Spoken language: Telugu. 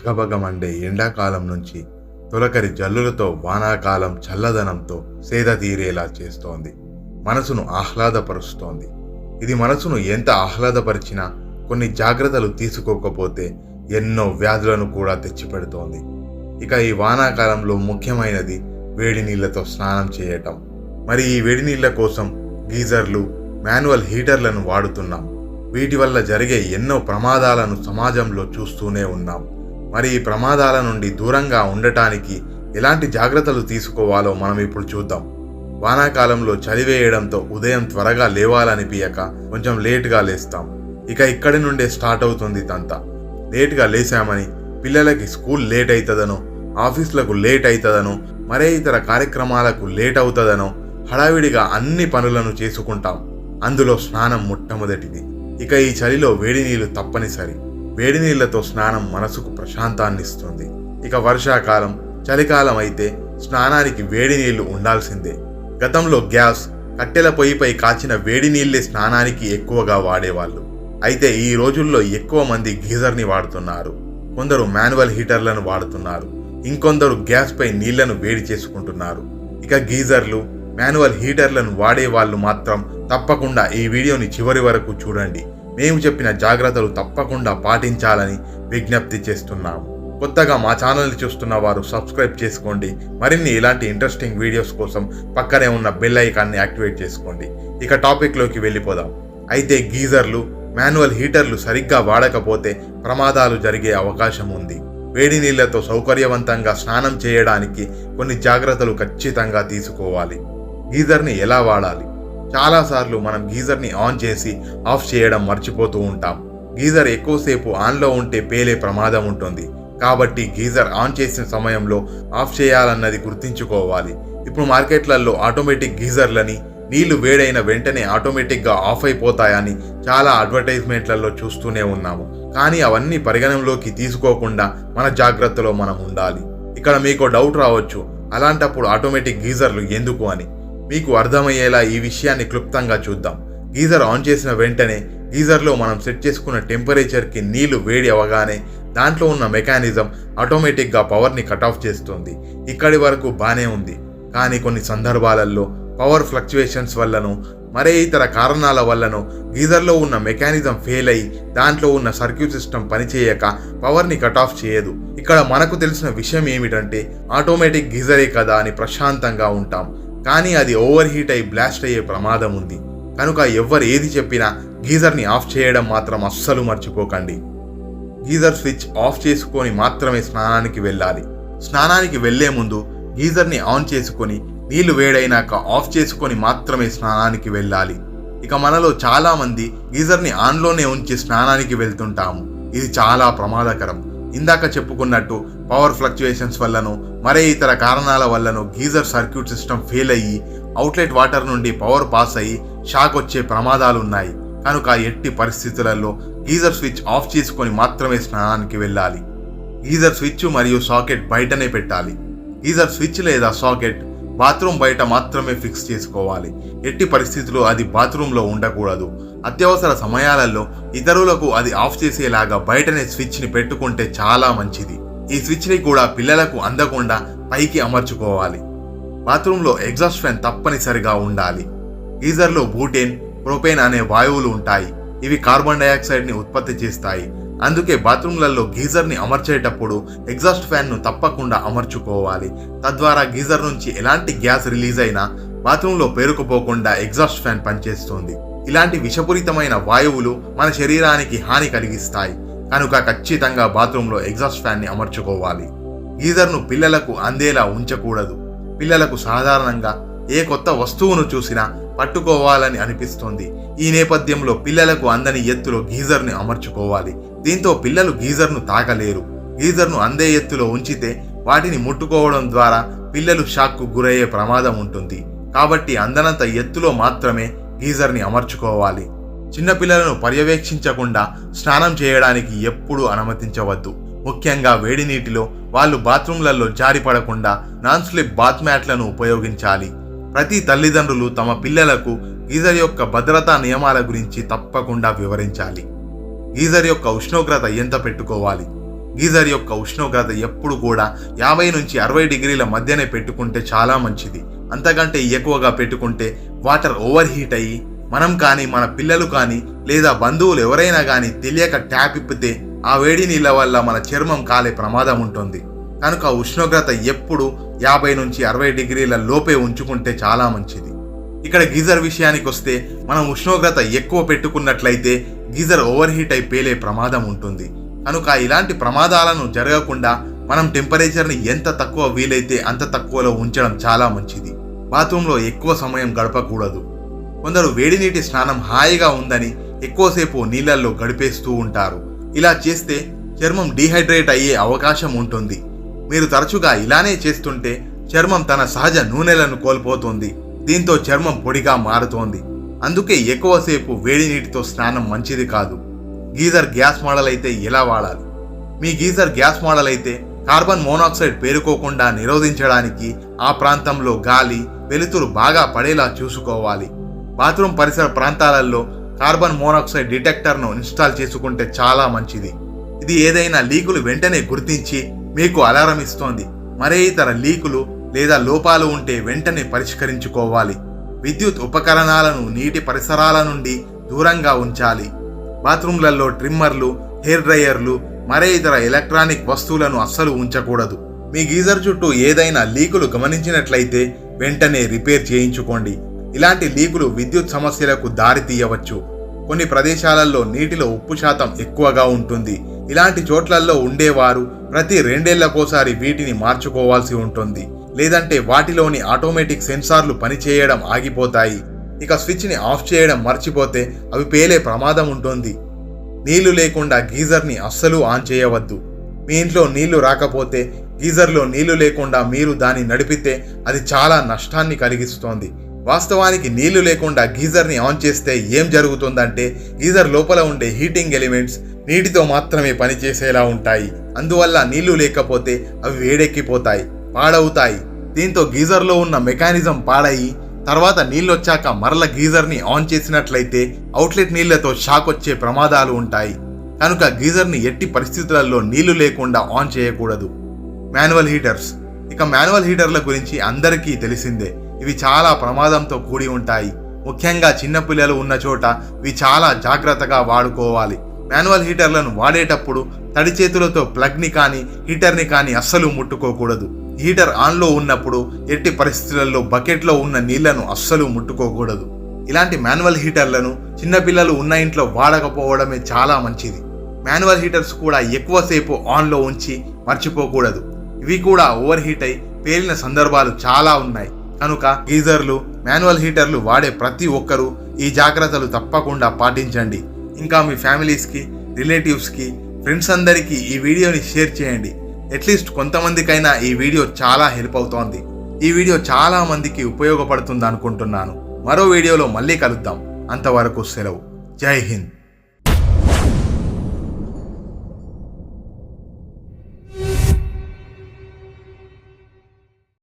భగభగ మండే ఎండాకాలం నుంచి తొలకరి జల్లులతో వానాకాలం చల్లదనంతో సేద తీరేలా చేస్తోంది. మనసును ఆహ్లాదపరుస్తోంది. ఇది మనసును ఎంత ఆహ్లాదపరిచినా కొన్ని జాగ్రత్తలు తీసుకోకపోతే ఎన్నో వ్యాధులను కూడా తెచ్చిపెడుతోంది. ఇక ఈ వానాకాలంలో ముఖ్యమైనది వేడి నీళ్లతో స్నానం చేయటం. మరి ఈ వేడి నీళ్ల కోసం గీజర్లు, మాన్యువల్ హీటర్లను వాడుతున్నాం. వీటి వల్ల జరిగే ఎన్నో ప్రమాదాలను సమాజంలో చూస్తూనే ఉన్నాం. మరి ఈ ప్రమాదాల నుండి దూరంగా ఉండటానికి ఎలాంటి జాగ్రత్తలు తీసుకోవాలో మనం ఇప్పుడు చూద్దాం. వానాకాలంలో చలి వేయడంతో ఉదయం త్వరగా లేవాలనిపించక కొంచెం లేటుగా లేస్తాం. ఇక ఇక్కడి నుండే స్టార్ట్ అవుతుంది తంతా. లేటుగా లేసామని పిల్లలకి స్కూల్ లేట్ అవుతుందనో, ఆఫీసులకు లేట్ అవుతుందనో, మరే ఇతర కార్యక్రమాలకు లేట్ అవుతుందనో హడావిడిగా అన్ని పనులను చేసుకుంటాం. అందులో స్నానం మొట్టమొదటిది. ఇక ఈ చలిలో వేడి నీళ్లు తప్పనిసరి. వేడి నీళ్లతో స్నానం మనసుకు ప్రశాంతాన్ని ఇస్తుంది. ఇక వర్షాకాలం, చలికాలం అయితే స్నానానికి వేడి నీళ్లు ఉండాల్సిందే. గతంలో గ్యాస్, కట్టెల పొయ్యిపై కాచిన వేడి నీళ్లే స్నానానికి ఎక్కువగా వాడేవాళ్ళు. అయితే ఈ రోజుల్లో ఎక్కువ మంది గీజర్ని వాడుతున్నారు. కొందరు మాన్యువల్ హీటర్లను వాడుతున్నారు. ఇంకొందరు గ్యాస్ పై నీళ్లను వేడి చేసుకుంటున్నారు. ఇక గీజర్లు, మాన్యువల్ హీటర్లను వాడే వాళ్ళు మాత్రం తప్పకుండా ఈ వీడియోని చివరి వరకు చూడండి. మేము చెప్పిన జాగ్రత్తలు తప్పకుండా పాటించాలని విజ్ఞప్తి చేస్తున్నాము. కొత్తగా మా ఛానల్ని చూస్తున్న వారు సబ్స్క్రైబ్ చేసుకోండి. మరిన్ని ఇలాంటి ఇంట్రెస్టింగ్ వీడియోస్ కోసం పక్కనే ఉన్న బెల్ ఐకాన్ని యాక్టివేట్ చేసుకోండి. ఇక టాపిక్లోకి వెళ్ళిపోదాం. అయితే గీజర్లు, మాన్యువల్ హీటర్లు సరిగ్గా వాడకపోతే ప్రమాదాలు జరిగే అవకాశం ఉంది. వేడి నీళ్లతో సౌకర్యవంతంగా స్నానం చేయడానికి కొన్ని జాగ్రత్తలు ఖచ్చితంగా తీసుకోవాలి. గీజర్ని ఎలా వాడాలి? చాలాసార్లు మనం గీజర్ని ఆన్ చేసి ఆఫ్ చేయడం మర్చిపోతూ ఉంటాం. గీజర్ ఎక్కువసేపు ఆన్లో ఉంటే పేలే ప్రమాదం ఉంటుంది. కాబట్టి గీజర్ ఆన్ చేసిన సమయంలో ఆఫ్ చేయాలన్నది గుర్తుంచుకోవాలి. ఇప్పుడు మార్కెట్లలో ఆటోమేటిక్ గీజర్లని నీళ్లు వేడైన వెంటనే ఆటోమేటిక్గా ఆఫ్ అయిపోతాయని చాలా అడ్వర్టైజ్మెంట్లలో చూస్తూనే ఉన్నాము. కానీ అవన్నీ పరిగణనలోకి తీసుకోకుండా మన జాగ్రత్తలో మనం ఉండాలి. ఇక్కడ మీకు డౌట్ రావచ్చు, అలాంటప్పుడు ఆటోమేటిక్ గీజర్లు ఎందుకు అని. మీకు అర్థమయ్యేలా ఈ విషయాన్ని క్లుప్తంగా చూద్దాం. గీజర్ ఆన్ చేసిన వెంటనే గీజర్లో మనం సెట్ చేసుకున్న టెంపరేచర్కి నీళ్లు వేడి అవగానే దాంట్లో ఉన్న మెకానిజం ఆటోమేటిక్గా పవర్ని కట్ ఆఫ్ చేస్తుంది. ఇక్కడి వరకు బానే ఉంది. కానీ కొన్ని సందర్భాలలో పవర్ ఫ్లక్చువేషన్స్ వల్లనో మరే ఇతర కారణాల వల్లనో గీజర్లో ఉన్న మెకానిజం ఫెయిల్ అయి దాంట్లో ఉన్న సర్క్యూట్ సిస్టమ్ పనిచేయక పవర్ని కట్ ఆఫ్ చేయదు. ఇక్కడ మనకు తెలిసిన విషయం ఏమిటంటే ఆటోమేటిక్ గీజరే కదా అని ప్రశాంతంగా ఉంటాం. కానీ అది ఓవర్ హీట్ అయి బ్లాస్ట్ అయ్యే ప్రమాదం ఉంది. కనుక ఎవ్వరు ఏది చెప్పినా గీజర్ని ఆఫ్ చేయడం మాత్రం అస్సలు మర్చిపోకండి. గీజర్ స్విచ్ ఆఫ్ చేసుకొని మాత్రమే స్నానానికి వెళ్ళాలి. స్నానానికి వెళ్లే ముందు గీజర్ని ఆన్ చేసుకొని నీళ్లు వేడైనాక ఆఫ్ చేసుకొని మాత్రమే స్నానానికి వెళ్ళాలి. ఇక మనలో చాలా మంది గీజర్ని ఆన్లోనే ఉంచి స్నానానికి వెళ్తుంటాము. ఇది చాలా ప్రమాదకరం. ఇందాక చెప్పుకున్నట్టు పవర్ ఫ్లక్చుయేషన్స్ వల్లనో మరే ఇతర కారణాల వల్లనో గీజర్ సర్క్యూట్ సిస్టమ్ ఫెయిల్ అయ్యి అవుట్లెట్ వాటర్ నుండి పవర్ పాస్ అయ్యి షాక్ వచ్చే ప్రమాదాలు ఉన్నాయి. కనుక ఎట్టి పరిస్థితులలో గీజర్ స్విచ్ ఆఫ్ చేసుకొని మాత్రమే స్నానానికి వెళ్ళాలి. గీజర్ స్విచ్ మరియు సాకెట్ బయటనే పెట్టాలి. గీజర్ స్విచ్ లేదా సాకెట్ బాత్రూమ్ బయట మాత్రమే ఫిక్స్ చేసుకోవాలి. ఎట్టి పరిస్థితుల్లో అది బాత్రూంలో ఉండకూడదు. అత్యవసర సమయాలలో ఇతరులకు అది ఆఫ్ చేసేలాగా బయటనే స్విచ్ని పెట్టుకుంటే చాలా మంచిది. ఈ స్విచ్ని కూడా పిల్లలకు అందకుండా పైకి అమర్చుకోవాలి. బాత్రూంలో ఎగ్జాస్ట్ ఫ్యాన్ తప్పనిసరిగా ఉండాలి. గీజర్లో బూటేన్, ప్రొపేన్ అనే వాయువులు ఉంటాయి. ఇవి కార్బన్ డైఆక్సైడ్ని ఉత్పత్తి చేస్తాయి. అందుకే బాత్రూంలలో గీజర్ని అమర్చేటప్పుడు ఎగ్జాస్ట్ ఫ్యాన్ను తప్పకుండా అమర్చుకోవాలి. తద్వారా గీజర్ నుంచి ఎలాంటి గ్యాస్ రిలీజ్ అయినా బాత్రూంలో పేరుకుపోకుండా ఎగ్జాస్ట్ ఫ్యాన్ పనిచేస్తుంది. ఇలాంటి విషపూరితమైన వాయువులు మన శరీరానికి హాని కలిగిస్తాయి. కనుక ఖచ్చితంగా బాత్రూంలో ఎగ్జాస్ట్ ఫ్యాన్ని అమర్చుకోవాలి. గీజర్ను పిల్లలకు అందేలా ఉంచకూడదు. పిల్లలకు సాధారణంగా ఏ కొత్త వస్తువును చూసినా పట్టుకోవాలని అనిపిస్తుంది. ఈ నేపథ్యంలో పిల్లలకు అందని ఎత్తులో గీజర్ని అమర్చుకోవాలి. దీంతో పిల్లలు గీజర్ను తాకలేరు. గీజర్ను అందే ఎత్తులో ఉంచితే వాటిని ముట్టుకోవడం ద్వారా పిల్లలు షాక్కు గురయ్యే ప్రమాదం ఉంటుంది. కాబట్టి అందనంత ఎత్తులో మాత్రమే గీజర్ని అమర్చుకోవాలి. చిన్నపిల్లలను పర్యవేక్షించకుండా స్నానం చేయడానికి ఎప్పుడూ అనుమతించవద్దు. ముఖ్యంగా వేడి నీటిలో వాళ్ళు బాత్రూంలలో జారిపడకుండా నాన్ స్లిప్ బాత్ మ్యాట్లను ఉపయోగించాలి. ప్రతి తల్లిదండ్రులు తమ పిల్లలకు గీజర్ యొక్క భద్రతా నియమాల గురించి తప్పకుండా వివరించాలి. గీజర్ యొక్క ఉష్ణోగ్రత ఎంత పెట్టుకోవాలి, గీజర్ యొక్క ఉష్ణోగ్రత ఎప్పుడు కూడా 50 నుంచి 60 డిగ్రీల మధ్యనే పెట్టుకుంటే చాలా మంచిది. అంతకంటే ఎక్కువగా పెట్టుకుంటే వాటర్ ఓవర్ హీట్ అయ్యి మనం కానీ మన పిల్లలు కానీ లేదా బంధువులు ఎవరైనా కానీ తెలియక ట్యాప్ ఇప్పితే ఆ వేడి నీళ్ళ వల్ల మన చర్మం కాలే ప్రమాదం ఉంటుంది. కనుక ఉష్ణోగ్రత ఎప్పుడు 50 నుంచి 60 డిగ్రీల లోపే ఉంచుకుంటే చాలా మంచిది. ఇక్కడ గీజర్ విషయానికి వస్తే మనం ఉష్ణోగ్రత ఎక్కువ పెట్టుకున్నట్లయితే గీజర్ ఓవర్ హీట్ అయి పేలే ప్రమాదం ఉంటుంది. కనుక ఇలాంటి ప్రమాదాలను జరగకుండా మనం టెంపరేచర్ని ఎంత తక్కువ వీలైతే అంత తక్కువలో ఉంచడం చాలా మంచిది. బాత్రూంలో ఎక్కువ సమయం గడపకూడదు. కొందరు వేడి నీటి స్నానం హాయిగా ఉందని ఎక్కువసేపు నీళ్ళల్లో గడిపేస్తూ ఉంటారు. ఇలా చేస్తే చర్మం డీహైడ్రేట్ అయ్యే అవకాశం ఉంటుంది. మీరు తరచుగా ఇలానే చేస్తుంటే చర్మం తన సహజ నూనెలను కోల్పోతుంది. దీంతో చర్మం పొడిగా మారుతోంది. అందుకే ఎక్కువసేపు వేడి నీటితో స్నానం మంచిది కాదు. గీజర్ గ్యాస్ మోడల్ అయితే ఎలా వాడాలి? మీ గీజర్ గ్యాస్ మోడల్ అయితే కార్బన్ మోనాక్సైడ్ పేరుకోకుండా నిరోధించడానికి ఆ ప్రాంతంలో గాలి, వెలుతురు బాగా పడేలా చూసుకోవాలి. బాత్రూమ్ పరిసర ప్రాంతాలలో కార్బన్ మోనాక్సైడ్ డిటెక్టర్ను ఇన్స్టాల్ చేసుకుంటే చాలా మంచిది. ఇది ఏదైనా లీకులు వెంటనే గుర్తించి మీకు అలారం ఇస్తోంది. మరే ఇతర లీకులు లేదా లోపాలు ఉంటే వెంటనే పరిష్కరించుకోవాలి. విద్యుత్ ఉపకరణాలను నీటి పరిసరాల నుండి దూరంగా ఉంచాలి. బాత్రూంలలో ట్రిమ్మర్లు, హెయిర్ డ్రైయర్లు, మరే ఇతర ఎలక్ట్రానిక్ వస్తువులను అస్సలు ఉంచకూడదు. మీ గీజర్ చుట్టూ ఏదైనా లీకులు గమనించినట్లయితే వెంటనే రిపేర్ చేయించుకోండి. ఇలాంటి లీకులు విద్యుత్ సమస్యలకు దారి తీయవచ్చు. కొన్ని ప్రదేశాలలో నీటిలో ఉప్పు శాతం ఎక్కువగా ఉంటుంది. ఇలాంటి చోట్లలో ఉండేవారు ప్రతి 2 ఏళ్లకోసారి వీటిని మార్చుకోవాల్సి ఉంటుంది. లేదంటే వాటిలోని ఆటోమేటిక్ సెన్సార్లు పనిచేయడం ఆగిపోతాయి. ఇక స్విచ్ని ఆఫ్ చేయడం మర్చిపోతే అవి పేలే ప్రమాదం ఉంటుంది. నీళ్లు లేకుండా గీజర్ని అస్సలు ఆన్ చేయవద్దు. మీ ఇంట్లో నీళ్లు రాకపోతే గీజర్లో నీళ్లు లేకుండా మీరు దాన్ని నడిపితే అది చాలా నష్టాన్ని కలిగిస్తోంది. వాస్తవానికి నీళ్లు లేకుండా గీజర్ని ఆన్ చేస్తే ఏం జరుగుతుందంటే గీజర్ లోపల ఉండే హీటింగ్ ఎలిమెంట్స్ నీటితో మాత్రమే పనిచేసేలా ఉంటాయి. అందువల్ల నీళ్లు లేకపోతే అవి వేడెక్కిపోతాయి, పాడవుతాయి. దీంతో గీజర్లో ఉన్న మెకానిజం పాడయి తర్వాత నీళ్ళొచ్చాక మరల గీజర్ని ఆన్ చేసినట్లయితే అవుట్లెట్ నీళ్లతో షాక్ వచ్చే ప్రమాదాలు ఉంటాయి. కనుక గీజర్ని ఎట్టి పరిస్థితులలో నీళ్లు లేకుండా ఆన్ చేయకూడదు. Manual heaters. ఇక మాన్యువల్ హీటర్ల గురించి అందరికీ తెలిసిందే. ఇవి చాలా ప్రమాదంతో కూడి ఉంటాయి. ముఖ్యంగా చిన్నపిల్లలు ఉన్న చోట ఇవి చాలా జాగ్రత్తగా వాడుకోవాలి. మాన్యువల్ హీటర్లను వాడేటప్పుడు తడి చేతులతో ప్లగ్ని కానీ హీటర్ని కానీ అస్సలు ముట్టుకోకూడదు. హీటర్ ఆన్లో ఉన్నప్పుడు ఎట్టి పరిస్థితులలో బకెట్లో ఉన్న నీళ్లను అస్సలు ముట్టుకోకూడదు. ఇలాంటి మాన్యువల్ హీటర్లను చిన్నపిల్లలు ఉన్న ఇంట్లో వాడకపోవడమే చాలా మంచిది. మాన్యువల్ హీటర్స్ కూడా ఎక్కువసేపు ఆన్లో ఉంచి మర్చిపోకూడదు. ఇవి కూడా ఓవర్ హీట్ అయి పేలిన సందర్భాలు చాలా ఉన్నాయి. కనుక గీజర్లు, మాన్యువల్ హీటర్లు వాడే ప్రతి ఒక్కరూ ఈ జాగ్రత్తలు తప్పకుండా పాటించండి. ఇంకా మీ ఫ్యామిలీస్కి, రిలేటివ్స్కి, ఫ్రెండ్స్ అందరికీ ఈ వీడియోని షేర్ చేయండి. అట్లీస్ట్ కొంతమందికైనా ఈ వీడియో చాలా హెల్ప్ అవుతోంది. ఈ వీడియో చాలా మందికి ఉపయోగపడుతుంది అనుకుంటున్నాను. మరో వీడియోలో మళ్ళీ కలుద్దాం. అంతవరకు సెలవు. జై హింద్.